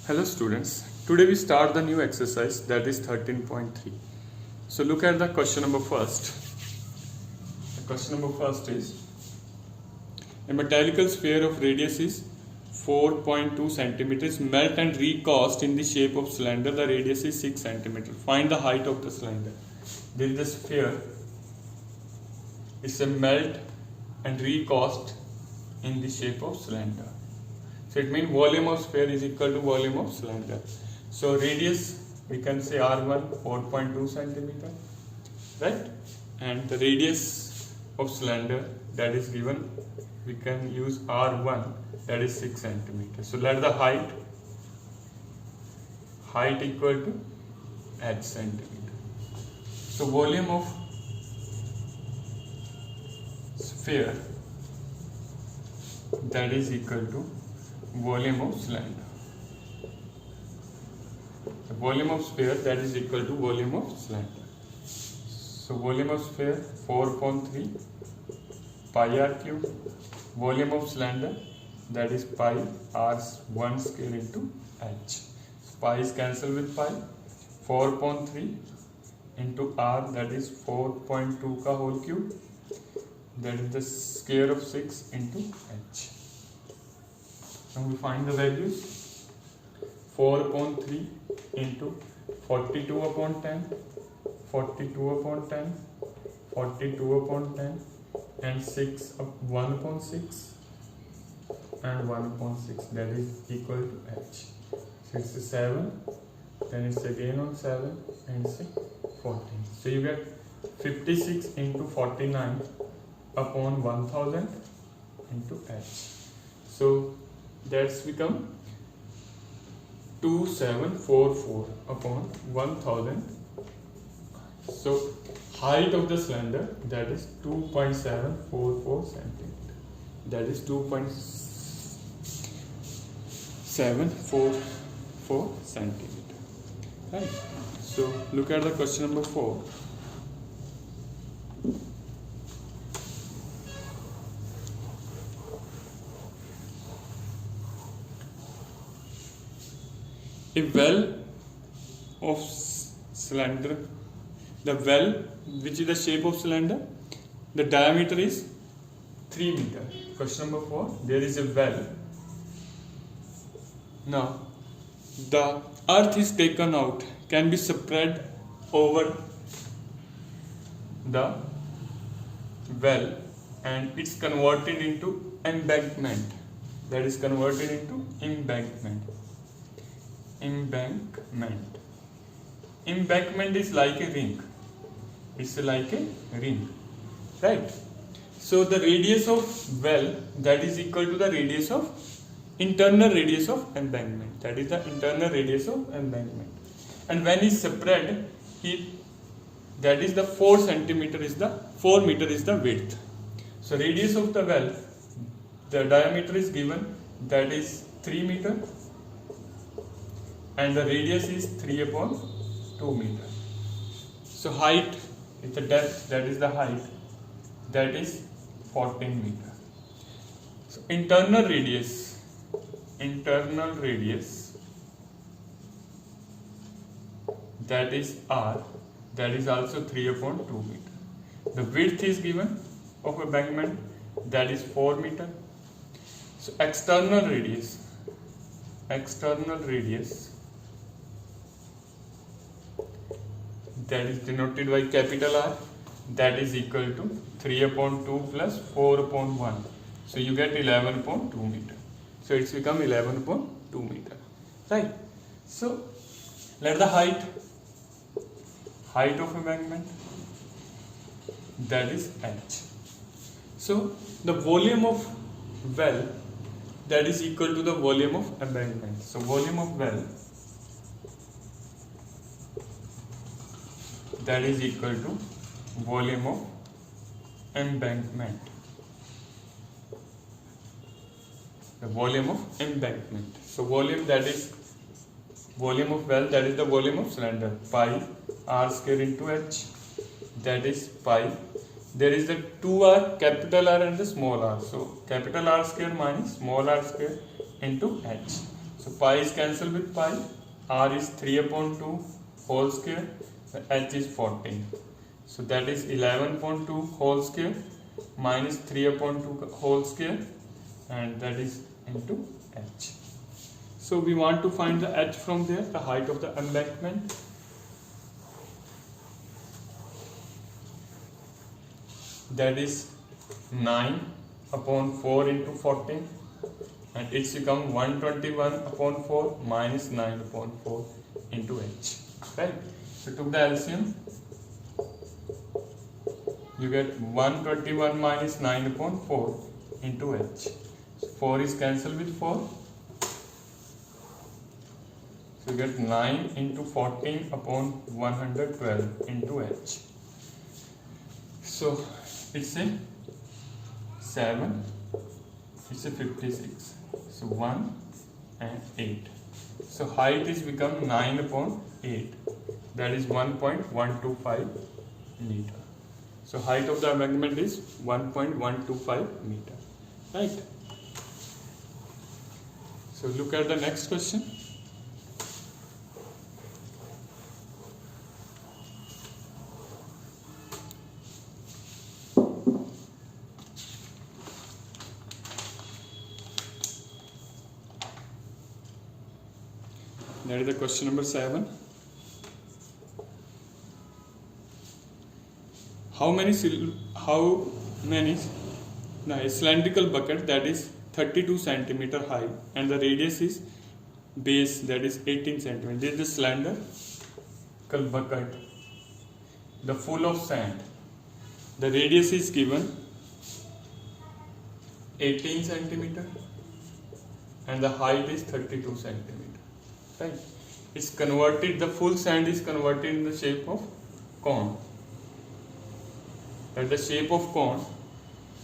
Hello students, today we start the new exercise that is 13.3. So look at the question number first. The question number first is a metallical sphere of radius is 4.2 centimeters melt and recast in the shape of cylinder. The radius is 6 centimeters. Find the height of the cylinder. There is a sphere. It's a melt and recast in the shape of cylinder. So it means volume of sphere is equal to volume of cylinder. So radius we can say R1 4.2 centimeter, right? And the radius of cylinder that is given, we can use R1 that is 6 centimeters. So let the height equal to h centimeter. So volume of sphere that is equal to volume of cylinder. The volume of sphere that is equal to volume of cylinder. So volume of sphere 4.3 pi r cube. Volume of cylinder that is pi r1 square into h. So pi is cancelled with pi. 4.3 into r that is 4.2 ka whole cube. That is the square of 6 into h. Now we find the values. 4.3 into 42 upon 10, 42 upon 10, 42 upon 10, and 6 of 1 upon 6 and 1 upon 6, that is equal to h. 6 is 7, then it's again on 7 and 6 14. So you get 56 into 49 upon 1000 into h. So that's become 2744 upon 1000. So height of the cylinder that is 2.744 centimeter. That is 2.744 centimeter. Right. So look at the question number 4. A well of cylinder, the well which is the shape of cylinder, the diameter is 3 meter. Question number 4, there is a well. Now the earth is taken out, can be spread over the well and it's converted into embankment. That is converted into embankment. Embankment is like a ring. It's like a ring, right? So the radius of well that is equal to the radius of internal radius of embankment. That is the internal radius of embankment. And when it's spread, that is the 4 meter is the width. So radius of the well, the diameter is given, that is 3 meter. And the radius is 3 upon 2 meter. So height is the depth, that is the height, that is 14 meter. So internal radius that is r, that is also 3 upon 2 meter. The width is given of embankment, that is 4 meter. So external radius that is denoted by capital R, that is equal to 3 upon 2 plus 4 upon 1. So you get 11 upon 2 meter. So it's become 11 upon 2 meter. Right. So let the height of embankment, that is h. So the volume of well that is equal to the volume of embankment. So volume of well that is equal to volume of embankment. The volume of embankment. So volume that is volume of well, that is the volume of cylinder, pi r square into h, that is pi. There is the 2r, capital R and the small r. So capital R square minus small r square into h. So pi is cancelled with pi. R is 3 upon 2 whole square. H is 14. So that is 11.2 whole square minus 3 upon 2 whole square, and that is into H. So we want to find the H from there, the height of the embankment. That is 9 upon 4 into 14, and it's become 121 upon 4 minus 9 upon 4 into H. Right? So took the LCM. You get 121 minus 9 upon 4 into H. So 4 is cancelled with 4. So you get 9 into 14 upon 112 into H. So it's a 7, it's a 56. So 1 and 8. So height is become 9 upon 8. That is 1.125 meter. So height of the embankment is 1.125 meter. Right? So look at the next question. That is the question number 7. How many a cylindrical bucket that is 32 centimeter high and the radius is base that is 18 centimeter. This is the cylindrical bucket, the full of sand. The radius is given 18 centimeter and the height is 32 centimeter. Right? It's converted, the full sand is converted in the shape of cone. At the shape of cone,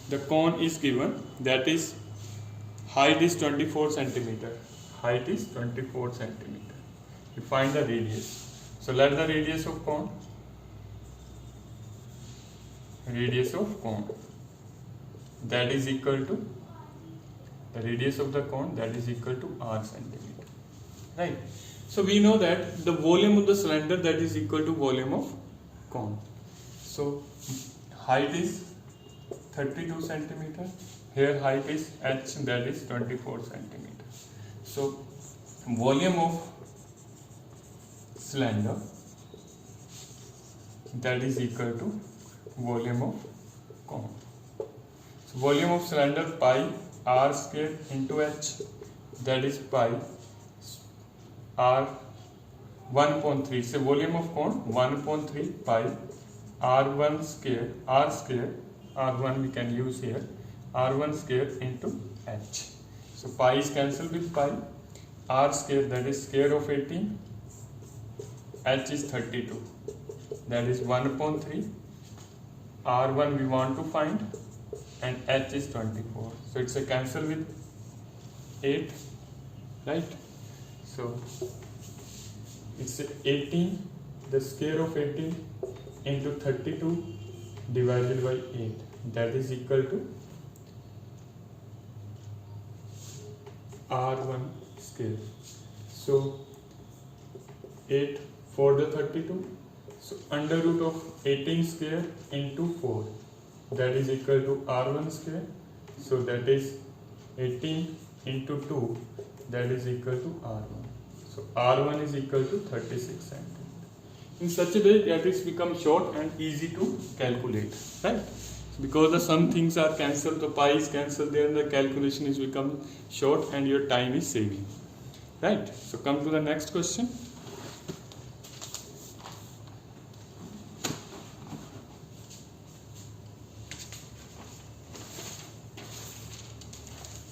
the cone is given, that is height is 24 centimeter. Height is 24 centimeter. You find the radius. So let the radius of cone. Radius of cone. That is equal to the radius of the cone, that is equal to r centimeter. Right? So we know that the volume of the cylinder, that is equal to volume of cone. So height is 32 centimeter. Here height is h, that is 24 centimeter. So volume of cylinder, that is equal to volume of cone. So volume of cylinder pi r square into h, that is pi r 1.3. So volume of cone 1.3 pi r1 square, r1 we can use here, r1 square into h. So pi is cancelled with pi, r square, that is square of 18, h is 32, that is 1.3, r1 we want to find, and h is 24. So it's a cancel with 8, right? So it's 18, the square of 18 into 32 divided by 8, that is equal to r1 square. So 8 for the 32, so under root of 18 square into 4, that is equal to r1 square. So that is 18 into 2, that is equal to r1. So r1 is equal to 36 centimeter. In such a way that it becomes short and easy to calculate, right? Because the some things are cancelled, the pi is cancelled, then the calculation is become short and your time is saving, right? So come to the next question.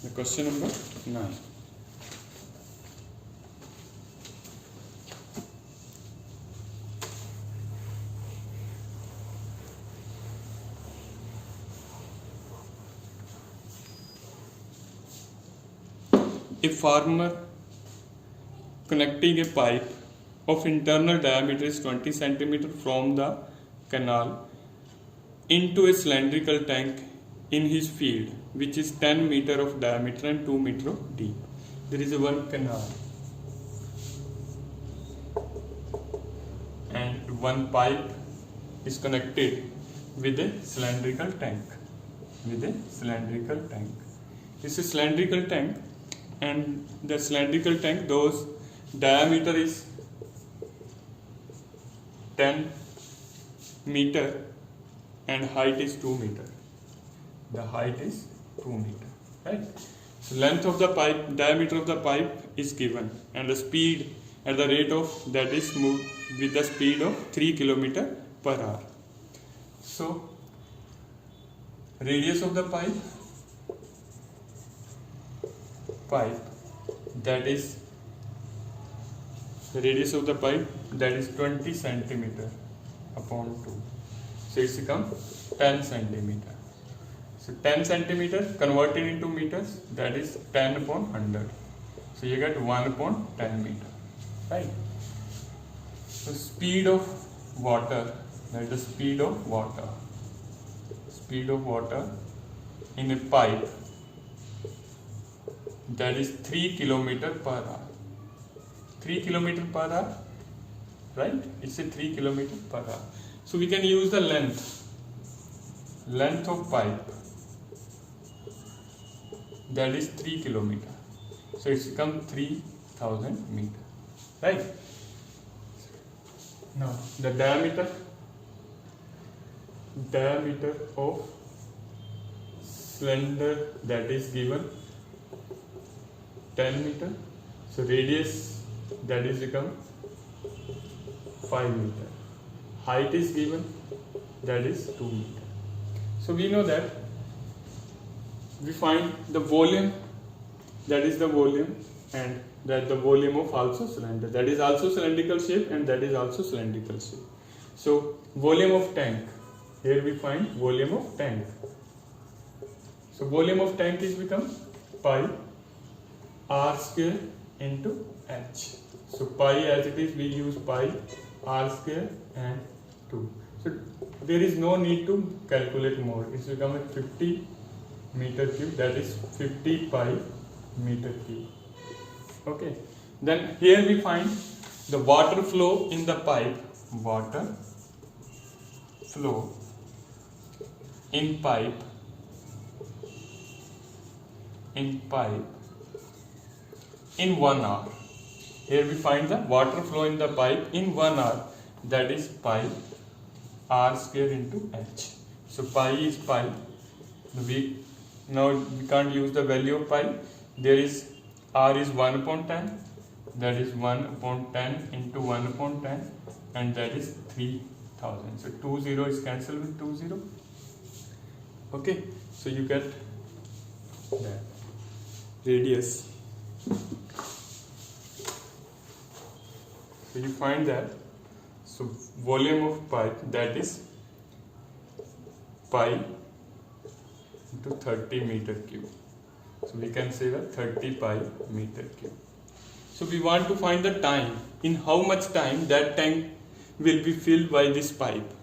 The question number 9. A farmer connecting a pipe of internal diameter is 20 centimeter from the canal into a cylindrical tank in his field, which is 10 meter of diameter and 2 meter of deep. there is a one canal and one pipe is connected with a cylindrical tank. This is cylindrical tank, and the cylindrical tank, those diameter is 10 meter and height is 2 meter. The height is 2 meter, right? So length of the pipe, diameter of the pipe is given, and the speed at the rate of that is moved with the speed of 3 km per hour. So radius of the pipe that is the radius of the pipe that is 20 centimeter upon 2. So it's become 10 centimeter. So 10 centimeter converted into meters, that is 10 upon 100. So you get 1 upon 10 meter, right? So speed of water, that is the speed of water in a pipe, that is 3 km per hour. 3 km per hour, right? It's a 3 km per hour. So we can use the length of pipe, that is 3 km. So it's become 3000 meter, right? Now the diameter of cylinder, that is given 10 meter. So radius, that is become 5 meter. Height is given, that is 2 meter. So we know that we find the volume, that is the volume, and that the volume of also cylinder, that is also cylindrical shape and that is also cylindrical shape. So volume of tank, here we find volume of tank. So volume of tank is become pi r square into h. So pi, as it is, we use pi r square and 2. So there is no need to calculate more. It's become a 50 meter cube, that is 50 pi meter cube. Okay, then here we find the water flow in the pipe. Water flow in pipe in 1 hour. Here we find the water flow in the pipe in 1 hour, that is pi r square into h. So pi is pi. Now we can't use the value of pi. There is r is 1 upon 10, that is 1 upon 10 into 1 upon 10, and that is 3000. So 2 0 is cancelled with 2 0. Okay, so you get that radius. So you find that, so volume of pipe, that is pi into 30 meter cube. So we can say that 30 pi meter cube. So we want to find the time, in how much time that tank will be filled by this pipe.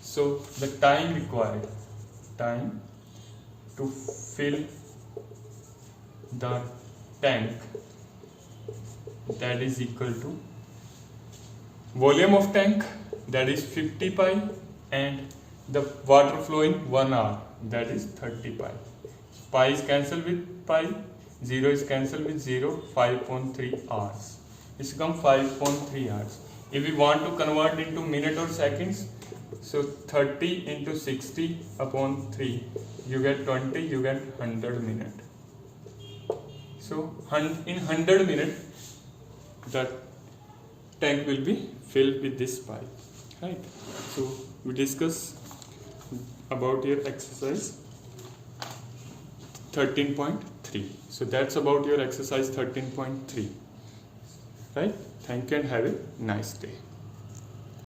So the time required, time to fill the tank, that is equal to volume of tank, that is 50 pi, and the water flow in 1 hour, that is 30 pi. Pi is cancelled with pi, 0 is cancelled with 0, 5.3 hours. It's become 5.3 hours. If we want to convert into minute or seconds, so 30 into 60 upon 3, you get 20, you get 100 minutes. So in 100 minutes, the tank will be filled with this pipe, right? So we discuss about your exercise 13.3. So that's about your exercise 13.3, right? Thank you and have a nice day.